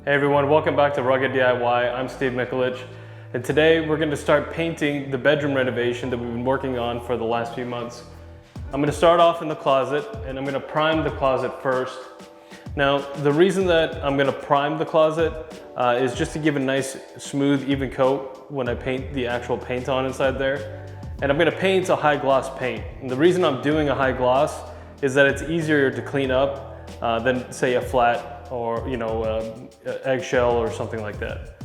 Hey everyone, welcome back to Rugged DIY. I'm Steve Mikulich, and today we're going to start painting the bedroom renovation that we've been working on for the last few months. I'm going to start off in the closet, and I'm going to prime the closet first. Now, the reason that I'm going to prime the closet is just to give a nice, smooth, even coat when I paint the actual paint on inside there. And I'm going to paint a high gloss paint. And the reason I'm doing a high gloss is that it's easier to clean up than, say, a flat or eggshell or something like that.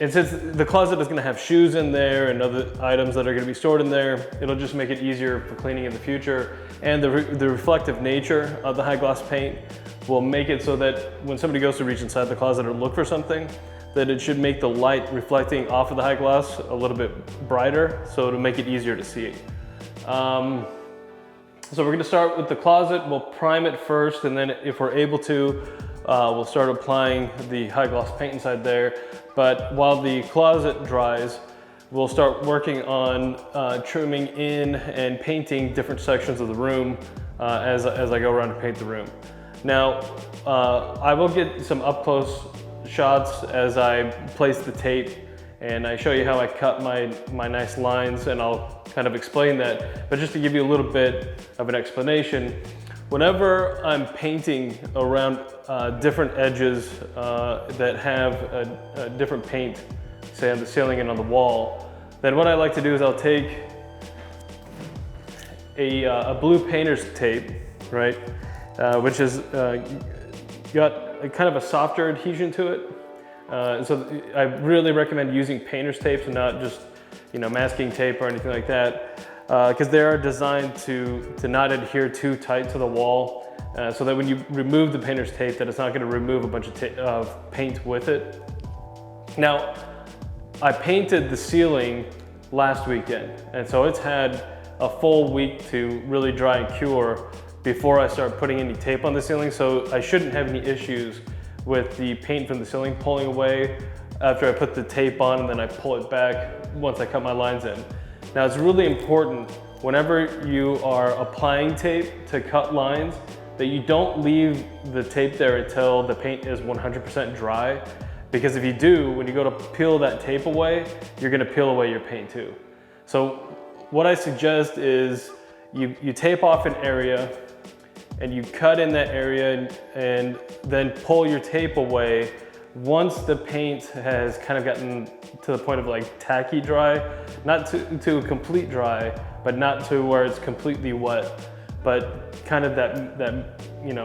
And since the closet is going to have shoes in there and other items that are going to be stored in there, it'll just make it easier for cleaning in the future. And the reflective nature of the high gloss paint will make it so that when somebody goes to reach inside the closet or look for something, that it should make the light reflecting off of the high gloss a little bit brighter, so it'll make it easier to see. So we're going to start with the closet. We'll prime it first, and then if we're able to, we'll start applying the high gloss paint inside there. But while the closet dries, we'll start working on trimming in and painting different sections of the room as I go around to paint the room. Now, I will get some up close shots as I place the tape, and I show you how I cut my nice lines, and I'll kind of explain that. But just to give you a little bit of an explanation, whenever I'm painting around different edges that have a different paint, say on the ceiling and on the wall, then what I like to do is I'll take a blue painter's tape, right, which has got a kind of a softer adhesion to it. So I really recommend using painter's tapes and not just masking tape or anything like that, because they are designed to not adhere too tight to the wall, so that when you remove the painter's tape, that it's not going to remove a bunch of paint with it. Now, I painted the ceiling last weekend, and so it's had a full week to really dry and cure before I start putting any tape on the ceiling, so I shouldn't have any issues with the paint from the ceiling pulling away after I put the tape on, and then I pull it back once I cut my lines in. Now, it's really important whenever you are applying tape to cut lines that you don't leave the tape there until the paint is 100% dry, because if you do, when you go to peel that tape away, you're gonna peel away your paint too. So what I suggest is you tape off an area and you cut in that area and then pull your tape away once the paint has kind of gotten to the point of like tacky dry, not to complete dry, but not to where it's completely wet, but kind of that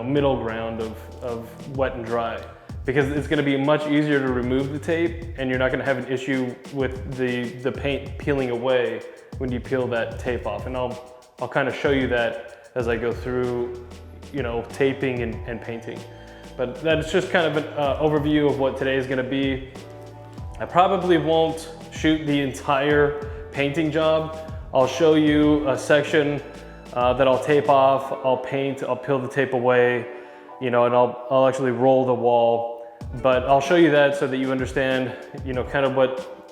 middle ground of wet and dry, because it's going to be much easier to remove the tape, and you're not going to have an issue with the paint peeling away when you peel that tape off. And I'll kind of show you that as I go through taping and painting. But that's just kind of an overview of what today is going to be. I probably won't shoot the entire painting job. I'll show you a section that I'll tape off, I'll paint, I'll peel the tape away, and I'll actually roll the wall. But I'll show you that so that you understand, kind of what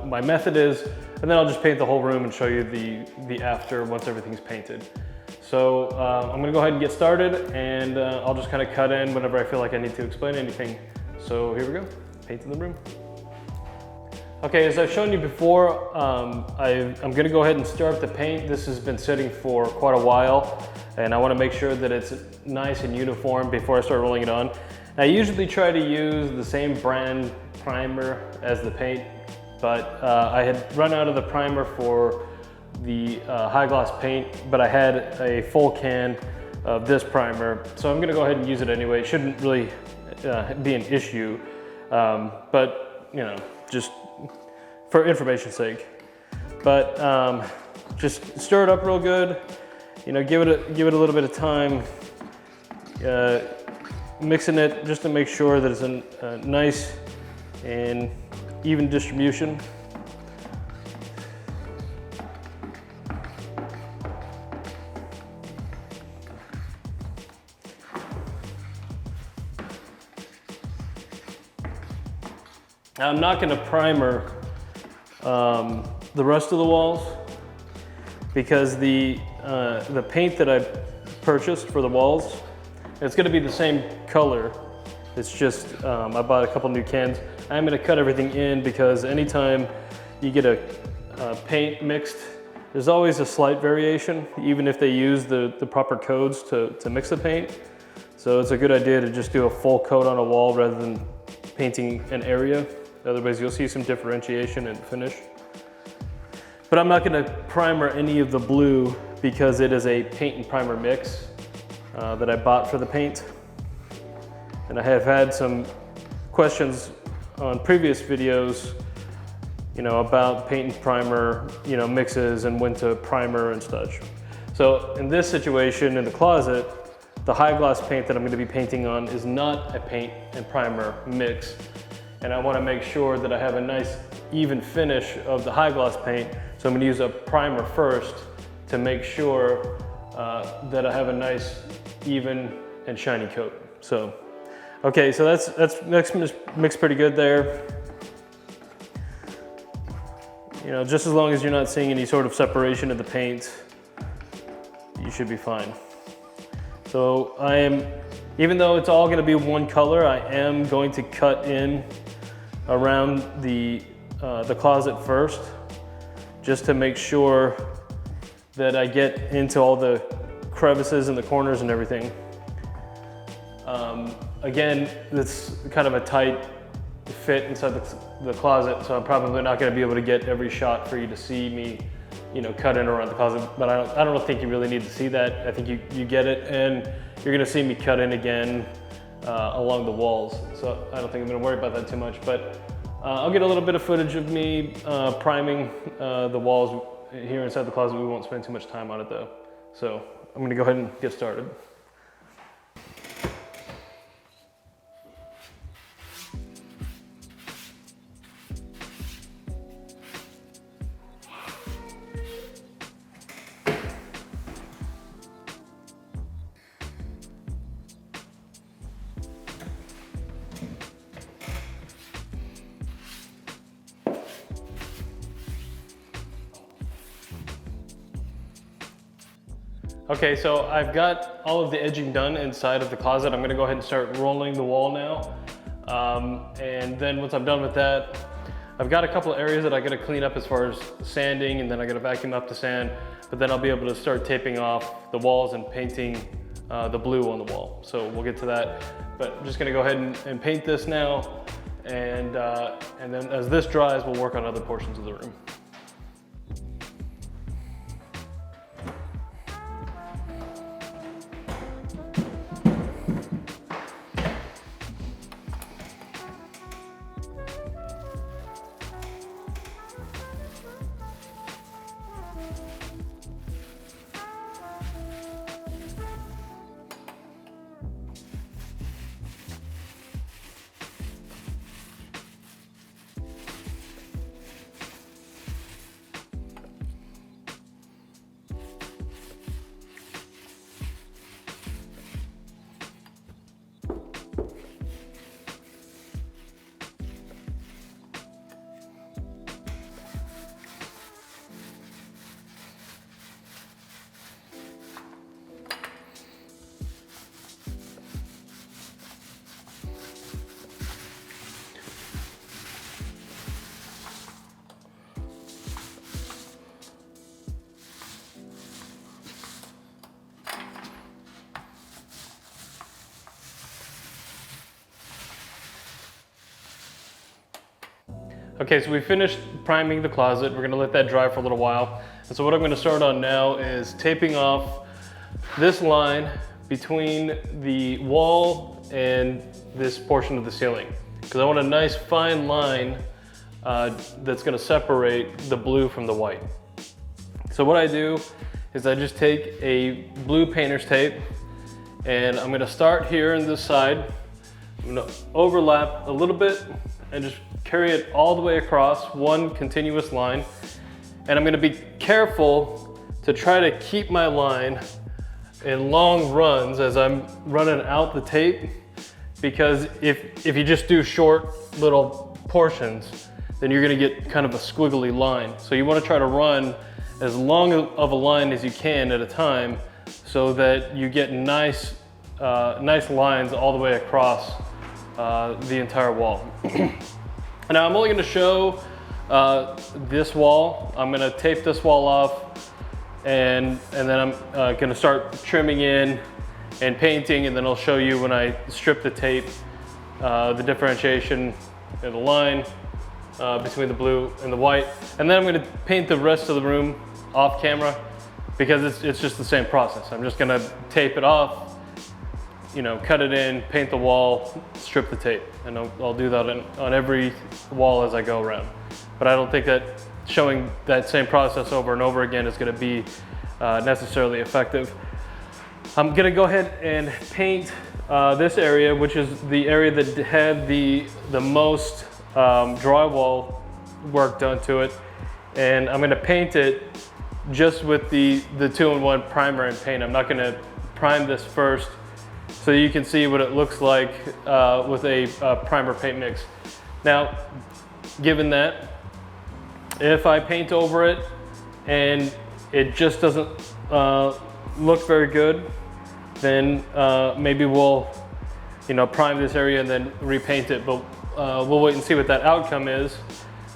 my method is, and then I'll just paint the whole room and show you the after once everything's painted. So I'm gonna go ahead and get started, and I'll just kind of cut in whenever I feel like I need to explain anything. So here we go, painting the room. Okay, as I've shown you before, I'm gonna go ahead and stir up the paint. This has been sitting for quite a while, and I wanna make sure that it's nice and uniform before I start rolling it on. I usually try to use the same brand primer as the paint, but I had run out of the primer for the high gloss paint, but I had a full can of this primer, so I'm gonna go ahead and use it anyway. It shouldn't really be an issue, but just for information's sake. But just stir it up real good, give it a little bit of time, mixing it just to make sure that it's a nice and even distribution. Now, I'm not going to primer the rest of the walls, because the paint that I purchased for the walls, it's going to be the same color It's just, I bought a couple new cans. I'm gonna cut everything in because anytime you get a paint mixed, there's always a slight variation, even if they use the proper codes to mix the paint. So it's a good idea to just do a full coat on a wall rather than painting an area. Otherwise you'll see some differentiation in finish. But I'm not gonna primer any of the blue because it is a paint and primer mix that I bought for the paint. And I have had some questions on previous videos, about paint and primer, mixes and when to primer and such. So in this situation in the closet, the high gloss paint that I'm going to be painting on is not a paint and primer mix. And I want to make sure that I have a nice even finish of the high gloss paint. So I'm going to use a primer first to make sure that I have a nice even and shiny coat. So, okay, so that's mixed pretty good there. Just as long as you're not seeing any sort of separation of the paint, you should be fine. So even though it's all gonna be one color, I am going to cut in around the closet first, just to make sure that I get into all the crevices and the corners and everything. Again, it's kind of a tight fit inside the closet, so I'm probably not gonna be able to get every shot for you to see me cut in around the closet, but I don't think you really need to see that. I think you get it, and you're gonna see me cut in again along the walls. So I don't think I'm gonna worry about that too much, but I'll get a little bit of footage of me priming the walls here inside the closet. We won't spend too much time on it though. So I'm gonna go ahead and get started. Okay, so I've got all of the edging done inside of the closet. I'm gonna go ahead and start rolling the wall now. And then once I'm done with that, I've got a couple of areas that I gotta clean up as far as sanding, and then I gotta vacuum up the sand, but then I'll be able to start taping off the walls and painting the blue on the wall. So we'll get to that, but I'm just gonna go ahead and paint this now. And then as this dries, we'll work on other portions of the room. Okay, so we finished priming the closet. We're gonna let that dry for a little while. And so what I'm gonna start on now is taping off this line between the wall and this portion of the ceiling. Because I want a nice fine line that's gonna separate the blue from the white. So what I do is I just take a blue painter's tape, and I'm gonna start here on this side. I'm gonna overlap a little bit and just carry it all the way across one continuous line. And I'm gonna be careful to try to keep my line in long runs as I'm running out the tape, because if you just do short little portions, then you're gonna get kind of a squiggly line. So you wanna try to run as long of a line as you can at a time, so that you get nice lines all the way across the entire wall. Now I'm only going to show this wall. I'm going to tape this wall off, and then I'm going to start trimming in and painting, and then I'll show you when I strip the tape, the differentiation in the line between the blue and the white. And then I'm going to paint the rest of the room off camera, because it's just the same process. I'm just going to tape it off, you know, cut it in, paint the wall, strip the tape, and I'll do that on every wall as I go around. But I don't think that showing that same process over and over again is going to be necessarily effective. I'm going to go ahead and paint this area, which is the area that had the most drywall work done to it, and I'm going to paint it just with the 2-in-1 primer and paint. I'm not going to prime this first, so you can see what it looks like with a primer paint mix. Now, given that, if I paint over it and it just doesn't look very good, then maybe we'll, you know, prime this area and then repaint it. But we'll wait and see what that outcome is,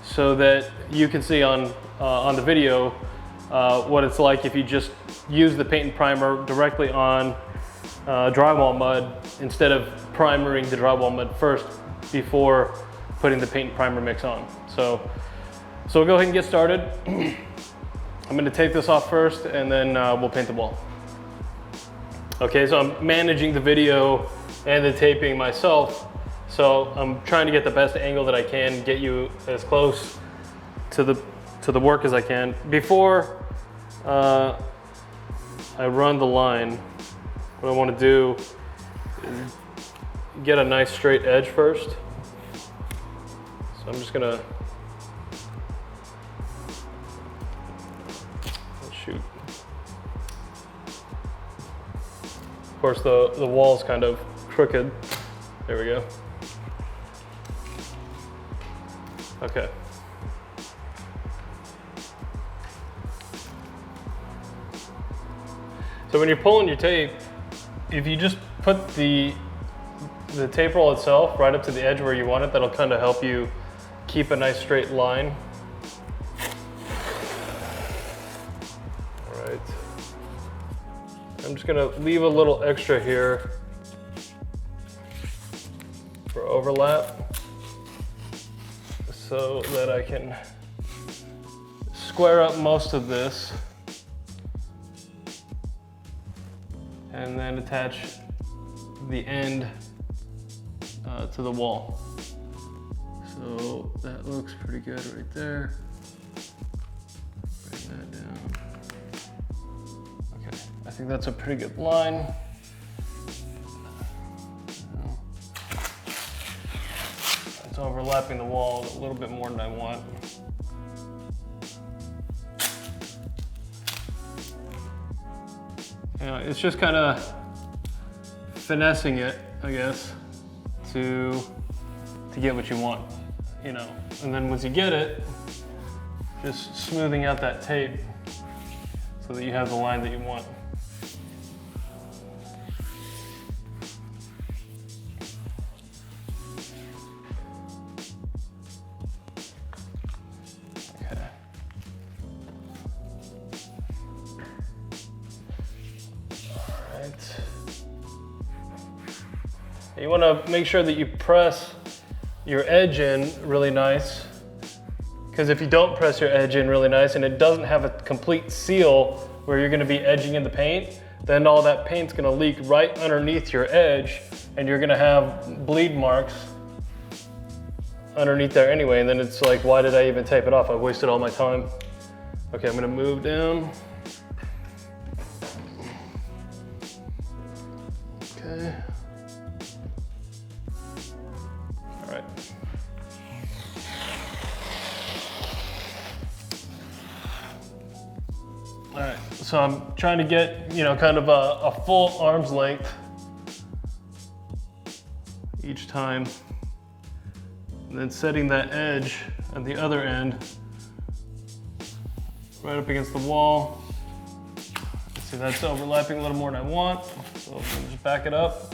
so that you can see on the video what it's like if you just use the paint and primer directly on drywall mud instead of primering the drywall mud first before putting the paint and primer mix on. So we'll go ahead and get started. I'm going to take this off first, and then we'll paint the wall. Okay, so I'm managing the video and the taping myself, so I'm trying to get the best angle that I can, get you as close to the work as I can. Before I run the line, what I want to do is get a nice straight edge first. So I'm just gonna, shoot. Of course, the wall's kind of crooked. There we go. Okay. So when you're pulling your tape, if you just put the tape roll itself right up to the edge where you want it, that'll kind of help you keep a nice straight line. All right. I'm just gonna leave a little extra here for overlap, so that I can square up most of this and then attach the end to the wall. So that looks pretty good right there. Bring that down. Okay, I think that's a pretty good line. It's overlapping the wall a little bit more than I want. You know, it's just kind of finessing it, I guess, to get what you want, you know. And then once you get it, just smoothing out that tape so that you have the line that you want. Okay. All right. You want to make sure that you press your edge in really nice, because if you don't press your edge in really nice and it doesn't have a complete seal where you're going to be edging in the paint, then all that paint's going to leak right underneath your edge, and you're going to have bleed marks underneath there anyway, and then it's like, why did I even tape it off? I wasted all my time. Okay, I'm going to move down. Okay. All right. All right, so I'm trying to get, you know, kind of a full arm's length each time, and then setting that edge at the other end right up against the wall. See, that's overlapping a little more than I want, so I'm gonna just back it up.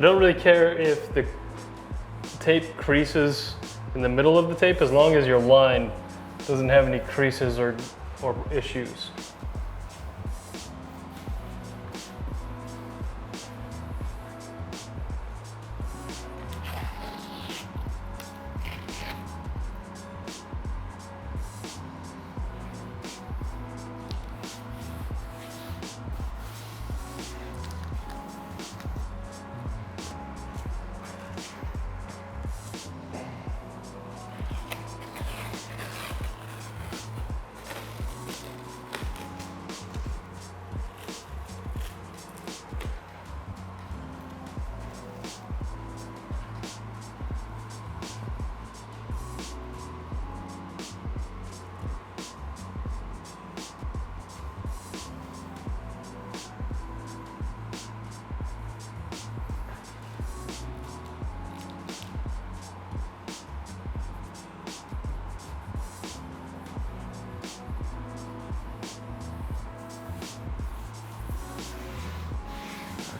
I don't really care if the tape creases in the middle of the tape, as long as your line doesn't have any creases or issues.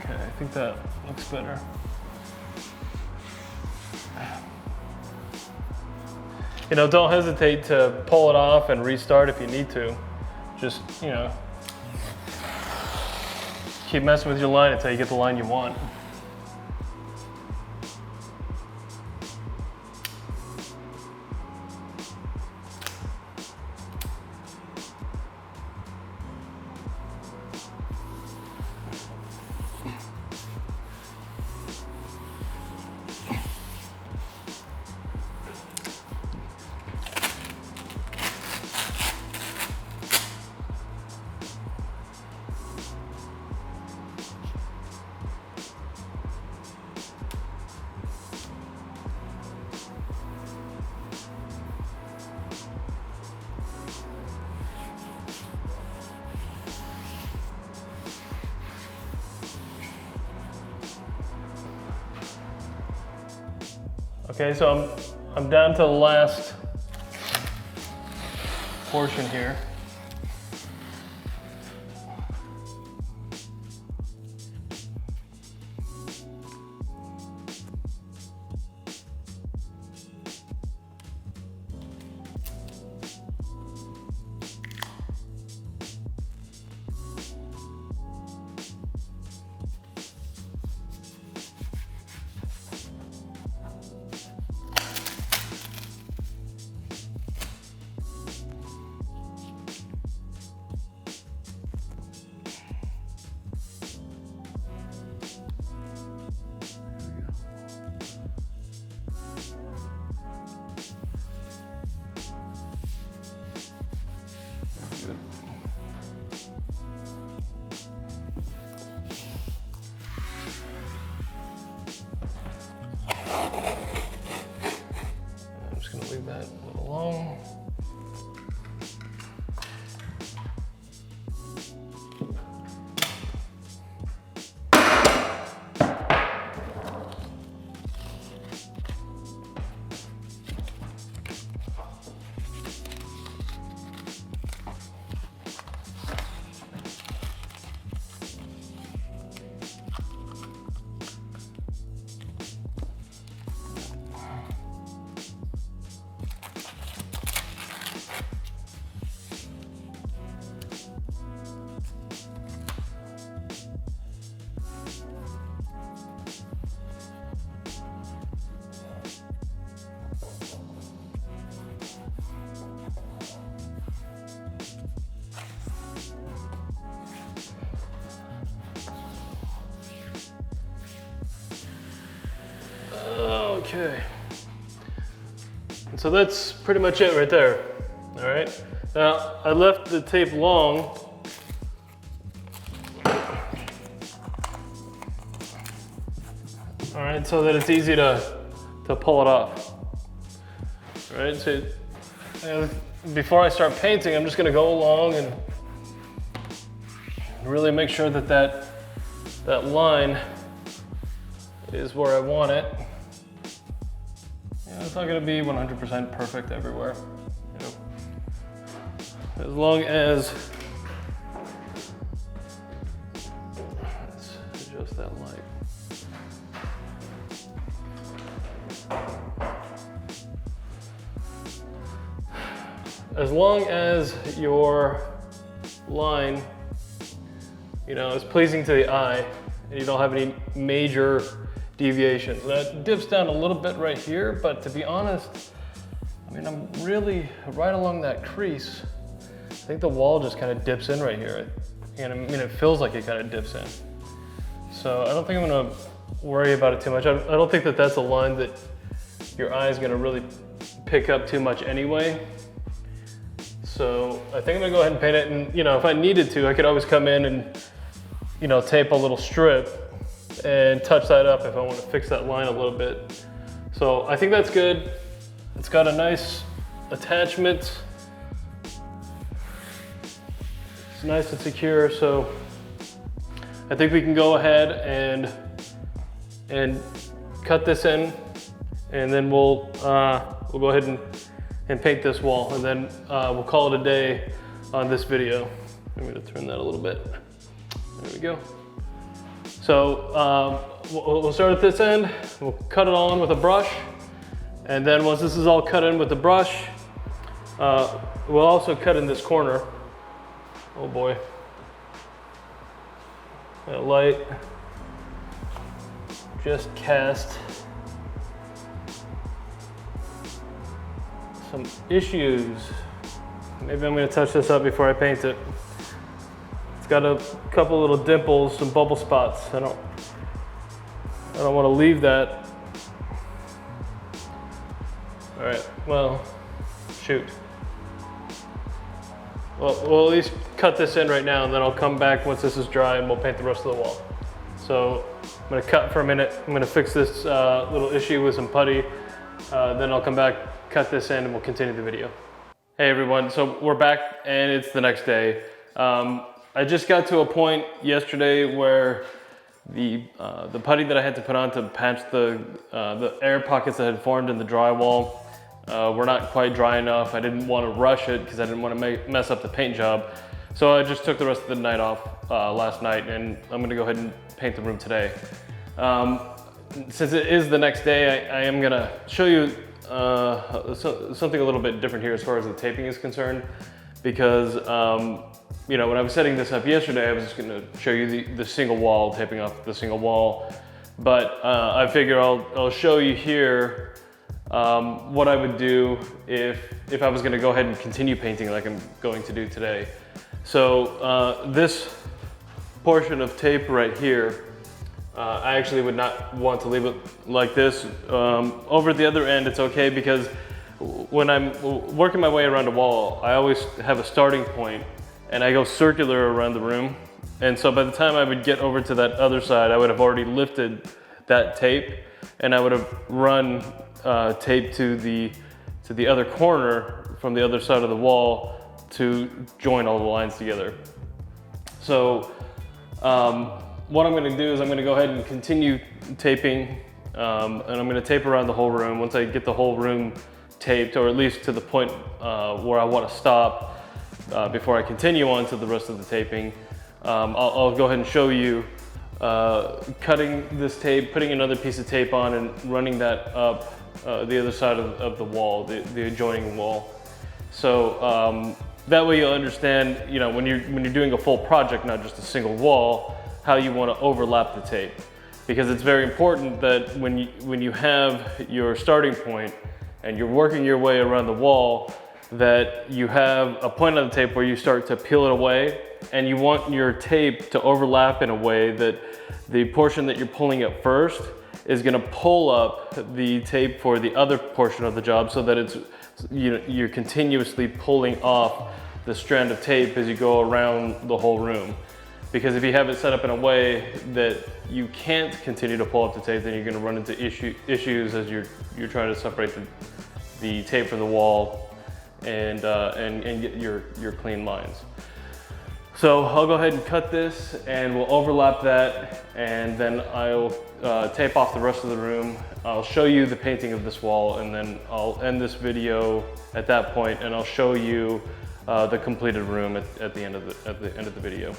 I think that looks better. You know, don't hesitate to pull it off and restart if you need to. Just, you know, keep messing with your line until you get the line you want. Okay, so I'm down to the last portion here. I'm just going to leave that a little alone. Okay, so that's pretty much it right there. All right, now I left the tape long. All right, so that it's easy to pull it off. All right, so before I start painting, I'm just gonna go along and really make sure that that line is where I want it. It's not going to be 100% perfect everywhere, you know. As long as, let's adjust that light. as long as your line, you know, is pleasing to the eye and you don't have any major deviations. That dips down a little bit right here, but to be honest, I mean, I'm really right along that crease. I think the wall just kind of dips in right here. And I mean, it feels like it kind of dips in. So I don't think I'm gonna worry about it too much. I don't think that that's a line that your eye is gonna really pick up too much anyway. So I think I'm gonna go ahead and paint it, and you know, if I needed to, I could always come in and, you know, tape a little strip and touch that up if I want to fix that line a little bit. So I think that's good. It's got a nice attachment. It's nice and secure, so I think we can go ahead and cut this in, and then we'll go ahead and paint this wall, and then we'll call it a day on this video. I'm gonna turn that a little bit. There we go. So we'll start at this end. We'll cut it all in with a brush, and then once this is all cut in with the brush, we'll also cut in this corner. Oh boy. That light just cast some issues. Maybe I'm gonna touch this up before I paint it. It's got a couple little dimples, some bubble spots. I don't want to leave that. All right, well, shoot. Well, we'll at least cut this in right now, and then I'll come back once this is dry and we'll paint the rest of the wall. So I'm gonna cut for a minute. I'm gonna fix this little issue with some putty. Then I'll come back, cut this in, and we'll continue the video. Hey everyone, so we're back and it's the next day. I just got to a point yesterday where the putty that I had to put on to patch the air pockets that had formed in the drywall were not quite dry enough. I didn't want to rush it because I didn't want to mess up the paint job. So I just took the rest of the night off last night, and I'm gonna go ahead and paint the room today. Since it is the next day, I am gonna show you something a little bit different here as far as the taping is concerned, because you know, when I was setting this up yesterday, I was just gonna show you the single wall, taping off the single wall. But I figure I'll show you here what I would do if I was gonna go ahead and continue painting like I'm going to do today. So this portion of tape right here, I actually would not want to leave it like this. Over at the other end, it's okay, because when I'm working my way around a wall, I always have a starting point and I go circular around the room. And so by the time I would get over to that other side, I would have already lifted that tape, and I would have run tape to the other corner from the other side of the wall to join all the lines together. So what I'm gonna do is I'm gonna go ahead and continue taping, and I'm gonna tape around the whole room. Once I get the whole room taped, or at least to the point where I wanna stop before I continue on to the rest of the taping, I'll go ahead and show you cutting this tape, putting another piece of tape on, and running that up the other side of the wall, the adjoining wall. So that way you'll understand, you know, when you're doing a full project, not just a single wall, how you want to overlap the tape. Because it's very important that when you have your starting point and you're working your way around the wall, that you have a point on the tape where you start to peel it away, and you want your tape to overlap in a way that the portion that you're pulling at first is going to pull up the tape for the other portion of the job, so that it's, you know, you're continuously pulling off the strand of tape as you go around the whole room. Because if you have it set up in a way that you can't continue to pull up the tape, then you're going to run into issues as you're trying to separate the tape from the wall and get your clean lines. So I'll go ahead and cut this, and we'll overlap that, and then I'll tape off the rest of the room. I'll show you the painting of this wall, and then I'll end this video at that point, and I'll show you the completed room at the end of the video.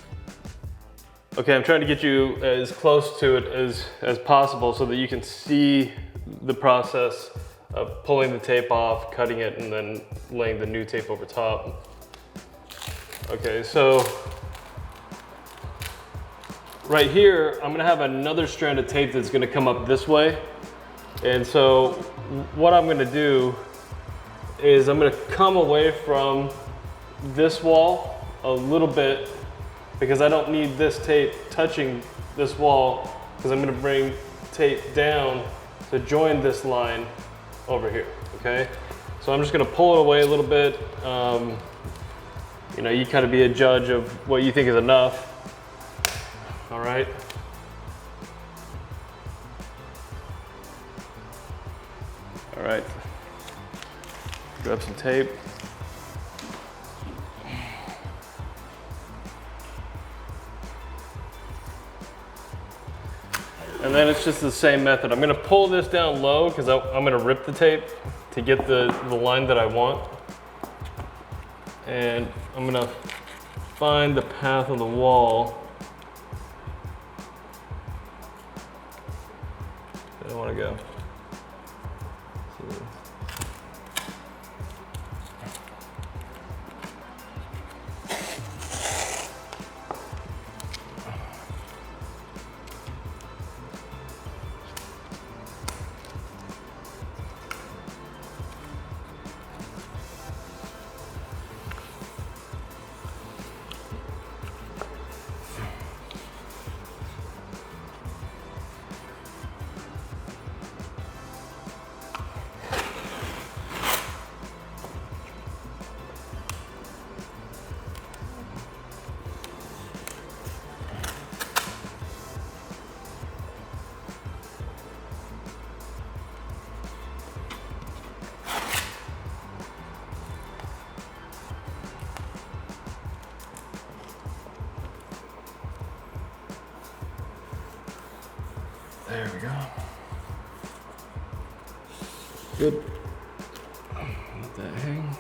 Okay, I'm trying to get you as close to it as possible so that you can see the process of pulling the tape off, cutting it, and then laying the new tape over top. Okay, so right here, I'm gonna have another strand of tape that's gonna come up this way. And so what I'm gonna do is I'm gonna come away from this wall a little bit because I don't need this tape touching this wall, because I'm gonna bring tape down to join this line over here, okay? So I'm just gonna pull it away a little bit. You know, you kind of be a judge of what you think is enough. All right. All right. Grab some tape. And then it's just the same method. I'm gonna pull this down low because I'm gonna rip the tape to get the line that I want. And I'm gonna find the path on the wall that I wanna go. There we go. Good. Let that hang.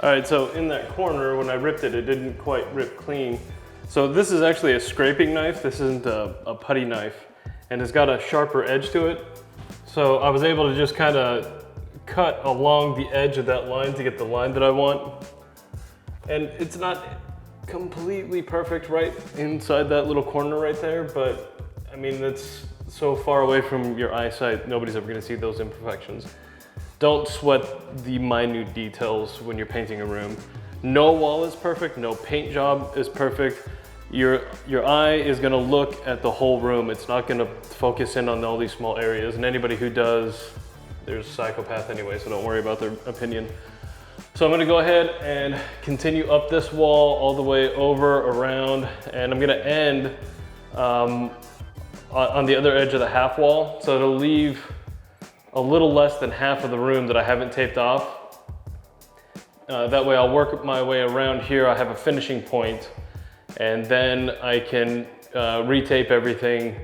All right, so in that corner, when I ripped it, it didn't quite rip clean. So this is actually a scraping knife. This isn't a putty knife, and it's got a sharper edge to it. So I was able to just kind of cut along the edge of that line to get the line that I want. And it's not completely perfect right inside that little corner right there, but I mean, it's so far away from your eyesight, nobody's ever gonna see those imperfections. Don't sweat the minute details when you're painting a room. No wall is perfect, no paint job is perfect. Your eye is gonna look at the whole room. It's not gonna focus in on all these small areas, and anybody who does, there's a psychopath anyway, so don't worry about their opinion. So I'm gonna go ahead and continue up this wall all the way over, around, and I'm gonna end on the other edge of the half wall. So it'll leave a little less than half of the room that I haven't taped off. That way I'll work my way around here. I have a finishing point, and then I can retape everything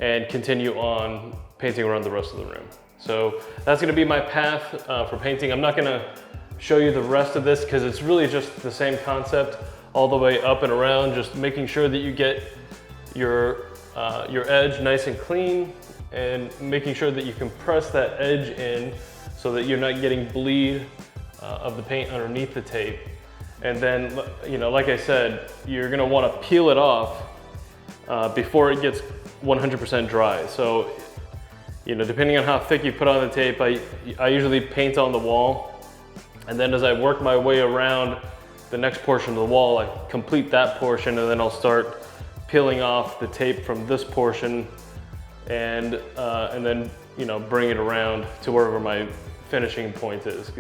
and continue on painting around the rest of the room. So that's gonna be my path for painting. I'm not gonna show you the rest of this because it's really just the same concept all the way up and around, just making sure that you get your edge nice and clean, and making sure that you can press that edge in so that you're not getting bleed of the paint underneath the tape. And then, you know, like I said, you're gonna wanna peel it off before it gets 100% dry. So, you know, depending on how thick you put on the tape, I usually paint on the wall. And then as I work my way around the next portion of the wall, I complete that portion, and then I'll start peeling off the tape from this portion and then, you know, bring it around to wherever my finishing point is.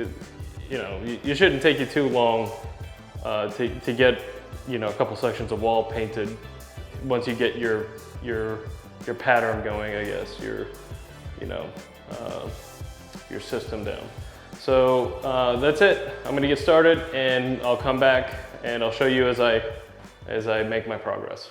You know, you shouldn't take you too long to get, you know, a couple sections of wall painted once you get your pattern going, I guess, your system down. So that's it. I'm gonna get started, and I'll come back and I'll show you as I make my progress.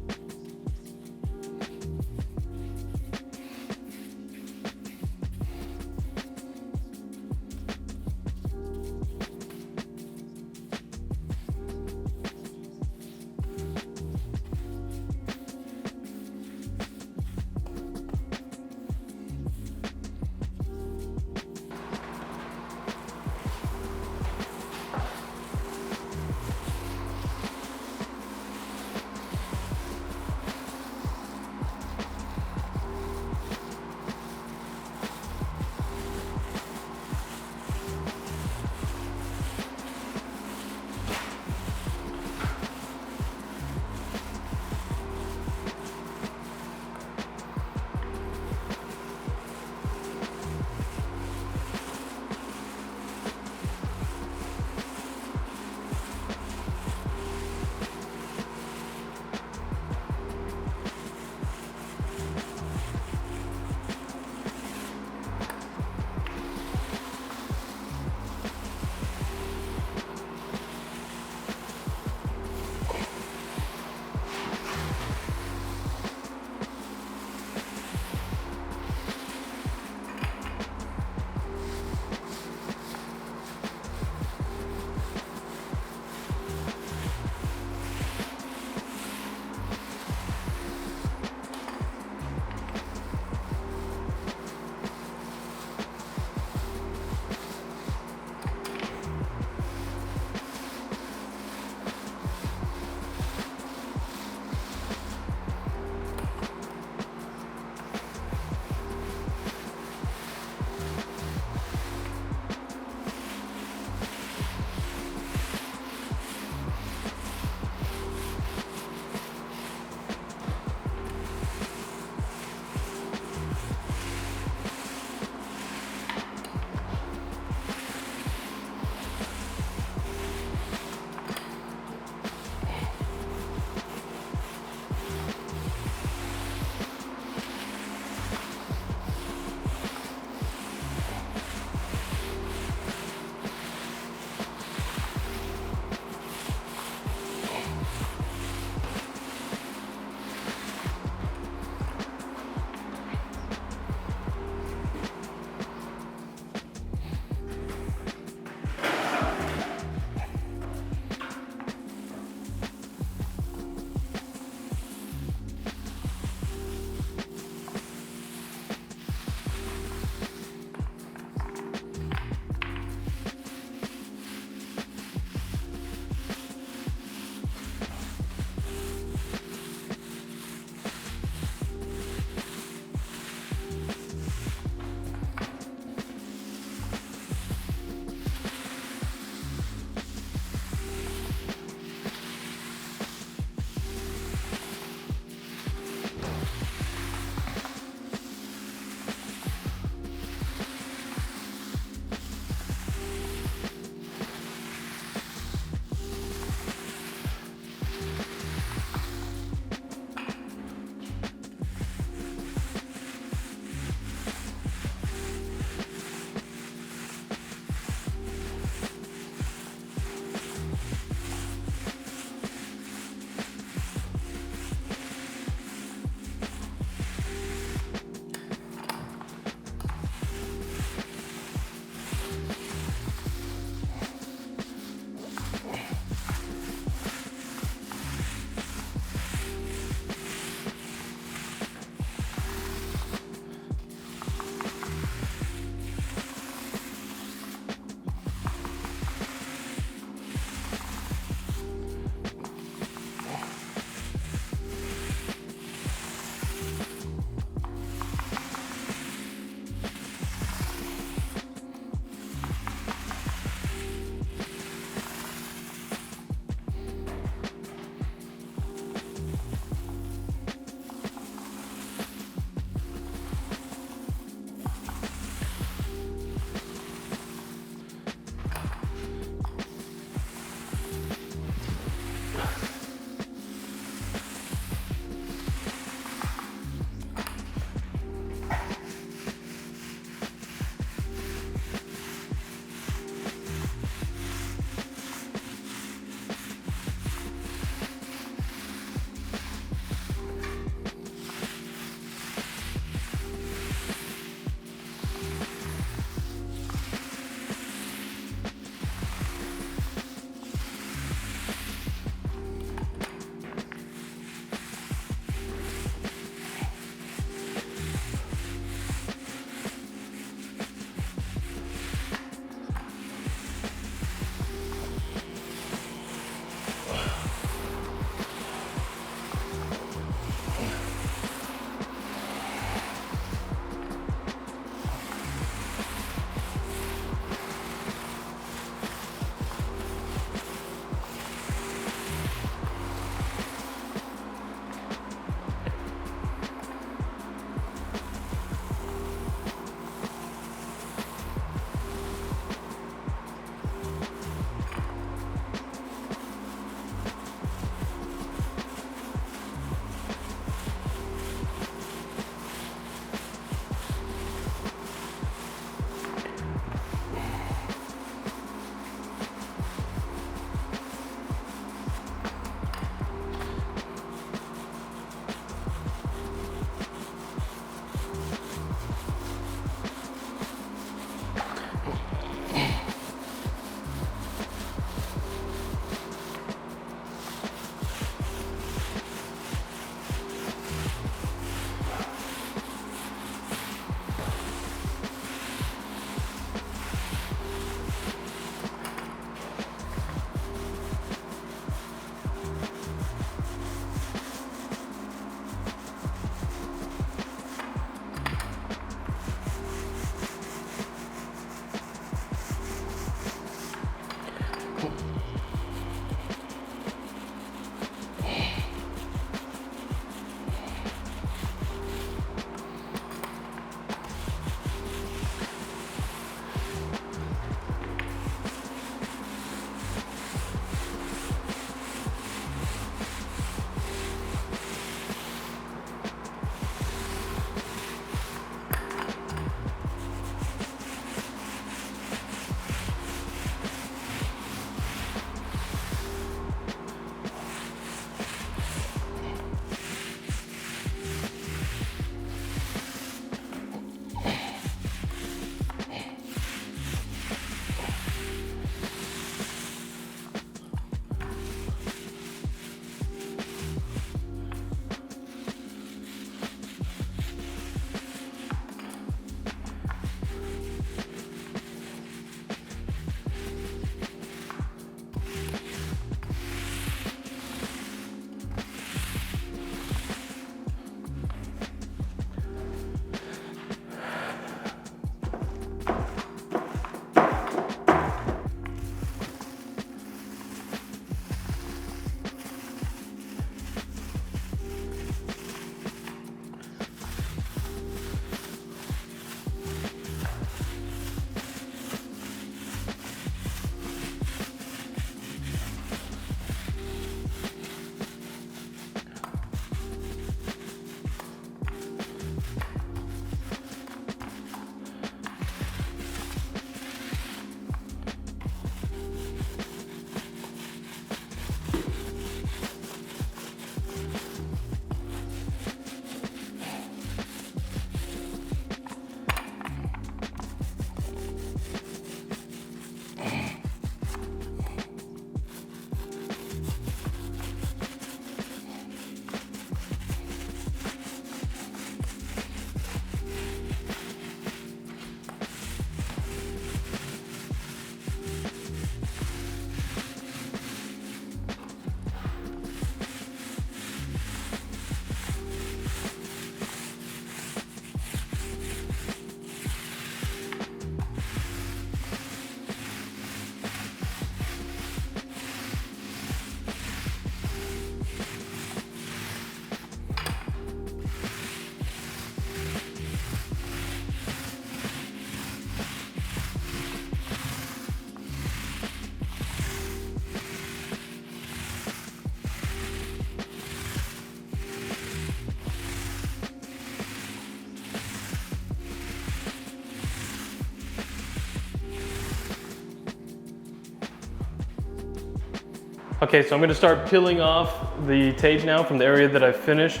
Okay, so I'm gonna start peeling off the tape now from the area that I've finished.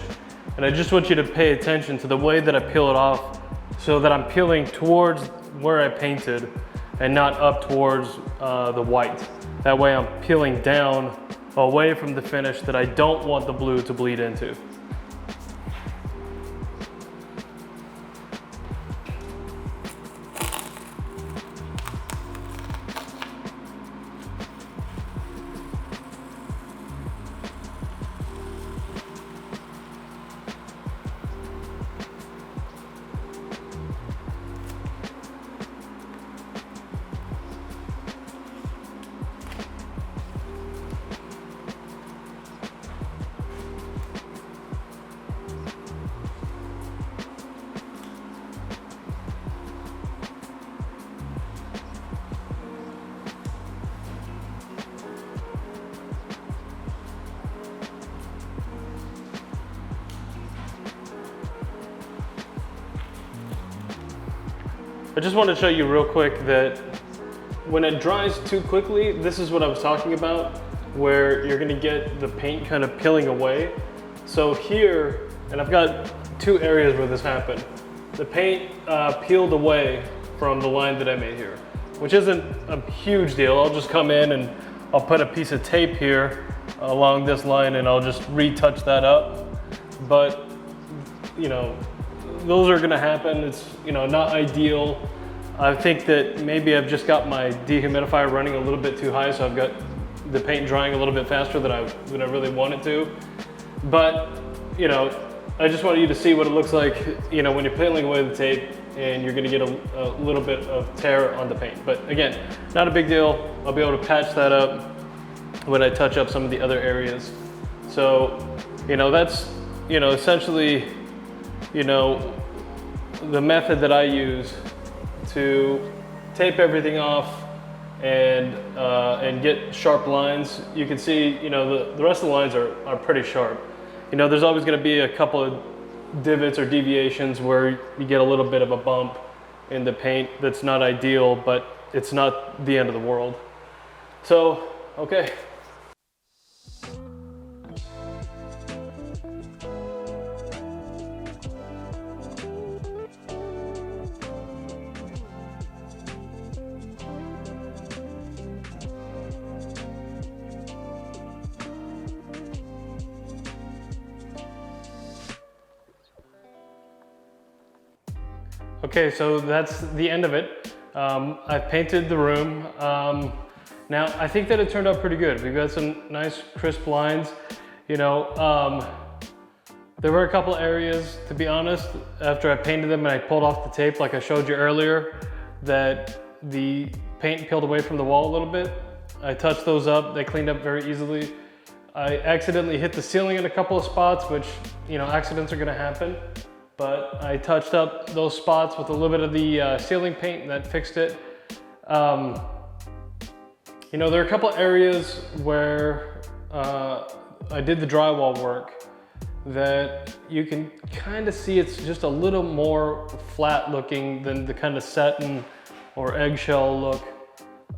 And I just want you to pay attention to the way that I peel it off so that I'm peeling towards where I painted and not up towards the white. That way I'm peeling down away from the finish that I don't want the blue to bleed into. I just want to show you real quick that when it dries too quickly, this is what I was talking about, where you're gonna get the paint kind of peeling away. So here, and I've got two areas where this happened. The paint peeled away from the line that I made here, which isn't a huge deal. I'll just come in and I'll put a piece of tape here along this line and I'll just retouch that up. But, you know, those are gonna happen. It's, you know, not ideal. I think that maybe I've just got my dehumidifier running a little bit too high, so I've got the paint drying a little bit faster than I really want it to. But, you know, I just wanted you to see what it looks like, you know, when you're peeling away the tape and you're gonna get a little bit of tear on the paint. But again, not a big deal. I'll be able to patch that up when I touch up some of the other areas. So, you know, that's, you know, essentially, you know, the method that I use to tape everything off and get sharp lines. You can see, you know, the rest of the lines are pretty sharp. You know, there's always gonna be a couple of divots or deviations where you get a little bit of a bump in the paint. That's not ideal, but it's not the end of the world. So, okay. Okay, so that's the end of it. I've painted the room. Now, I think that it turned out pretty good. We've got some nice crisp lines. You know, there were a couple areas, to be honest, after I painted them and I pulled off the tape, like I showed you earlier, that the paint peeled away from the wall a little bit. I touched those up, they cleaned up very easily. I accidentally hit the ceiling in a couple of spots, which, you know, accidents are gonna happen. But I touched up those spots with a little bit of the ceiling paint and that fixed it. You know, there are a couple areas where I did the drywall work that you can kind of see it's just a little more flat looking than the kind of satin or eggshell look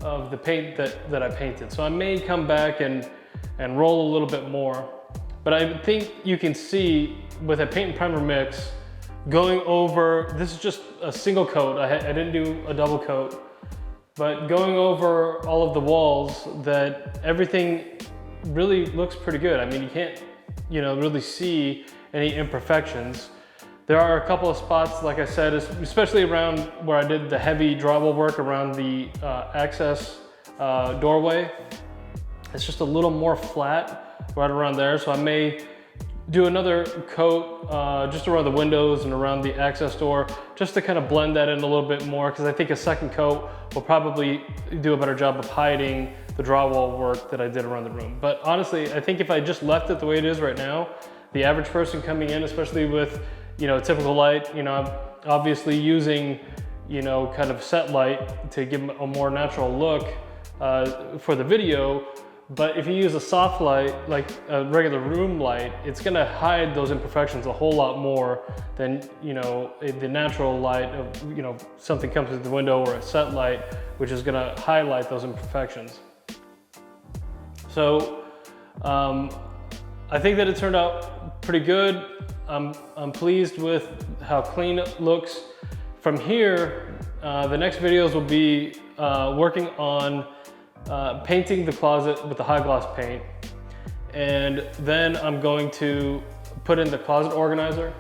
of the paint that I painted. So I may come back and roll a little bit more. But I think you can see with a paint and primer mix, going over, this is just a single coat, I didn't do a double coat, but going over all of the walls, that everything really looks pretty good. I mean, you can't, you know, really see any imperfections. There are a couple of spots, like I said, especially around where I did the heavy drywall work around the access doorway. It's just a little more flat right around there, so I may do another coat just around the windows and around the access door, just to kind of blend that in a little bit more, because I think a second coat will probably do a better job of hiding the drywall work that I did around the room. But honestly, I think if I just left it the way it is right now, the average person coming in, especially with, you know, typical light, you know, I'm obviously using, you know, kind of set light to give a more natural look for the video. But if you use a soft light, like a regular room light, it's gonna hide those imperfections a whole lot more than, you know, the natural light of, you know, something comes through the window or a set light, which is gonna highlight those imperfections. So, I think that it turned out pretty good. I'm pleased with how clean it looks. From here, the next videos will be working on painting the closet with the high gloss paint. And then I'm going to put in the closet organizer.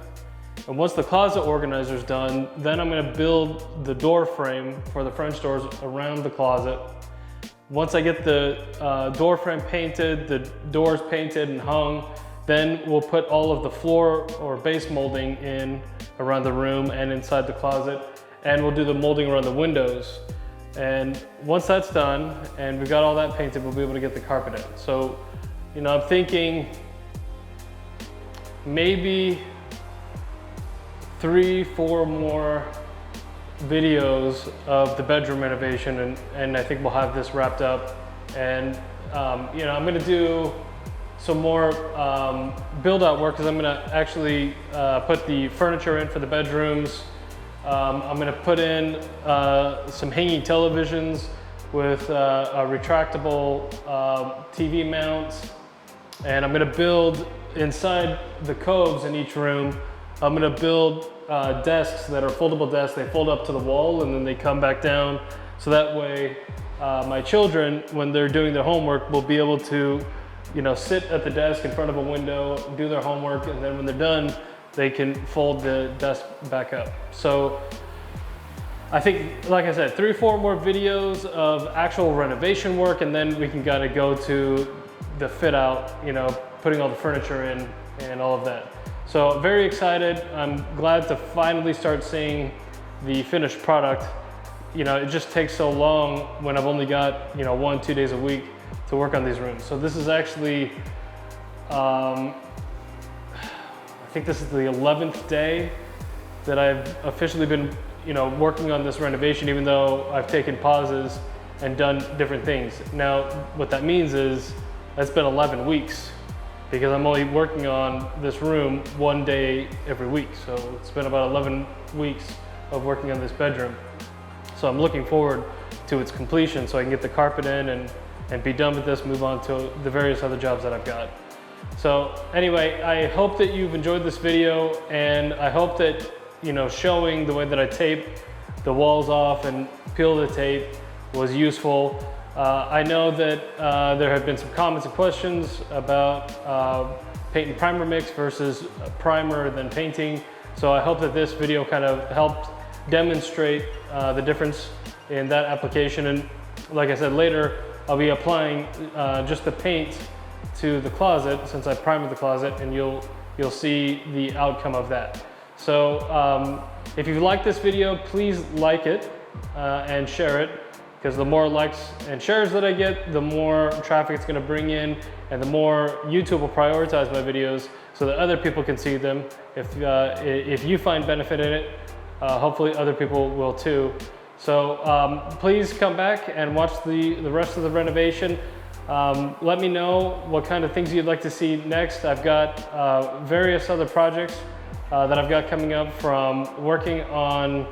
And once the closet organizer is done, then I'm gonna build the door frame for the French doors around the closet. Once I get the door frame painted, the doors painted and hung, then we'll put all of the floor or base molding in around the room and inside the closet, and we'll do the molding around the windows. And once that's done and we've got all that painted, we'll be able to get the carpet in. So, you know, I'm thinking maybe 3-4 more videos of the bedroom renovation, and I think we'll have this wrapped up. And you know, I'm gonna do some more build out work, because I'm gonna actually put the furniture in for the bedrooms. I'm gonna put in some hanging televisions with a retractable TV mount, and I'm gonna build inside the coves in each room. I'm gonna build desks that are foldable desks. They fold up to the wall and then they come back down. So that way my children, when they're doing their homework, will be able to, you know, sit at the desk in front of a window, do their homework, and then when they're done, they can fold the desk back up. So I think, like I said, 3 or 4 more videos of actual renovation work, and then we can gotta go to the fit out, you know, putting all the furniture in and all of that. So very excited. I'm glad to finally start seeing the finished product. You know, it just takes so long when I've only got, you know, 1-2 days a week to work on these rooms. So this is actually, I think this is the 11th day that I've officially been, you know, working on this renovation, even though I've taken pauses and done different things. Now, what that means is that's been 11 weeks. Because I'm only working on this room 1 day every week. So it's been about 11 weeks of working on this bedroom. So I'm looking forward to its completion so I can get the carpet in and be done with this, move on to the various other jobs that I've got. So anyway, I hope that you've enjoyed this video, and I hope that, you know, showing the way that I tape the walls off and peel the tape was useful. I know that there have been some comments and questions about paint and primer mix versus primer then painting. So I hope that this video kind of helped demonstrate the difference in that application. And like I said, later I'll be applying just the paint to the closet, since I primed the closet, and you'll see the outcome of that. So if you like this video, please like it and share it. Because the more likes and shares that I get, the more traffic it's going to bring in, and the more YouTube will prioritize my videos so that other people can see them. If you find benefit in it, hopefully other people will too. So please come back and watch the rest of the renovation. Let me know what kind of things you'd like to see next. I've got various other projects that I've got coming up, from working on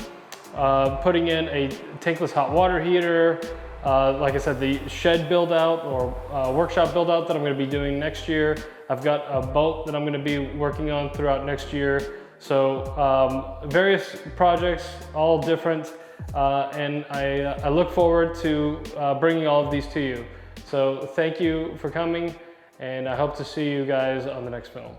putting in a tankless hot water heater, like I said, the shed build out or workshop build out that I'm going to be doing next year. I've got a boat that I'm going to be working on throughout next year. So various projects, all different, and I look forward to bringing all of these to you. So thank you for coming, and I hope to see you guys on the next film.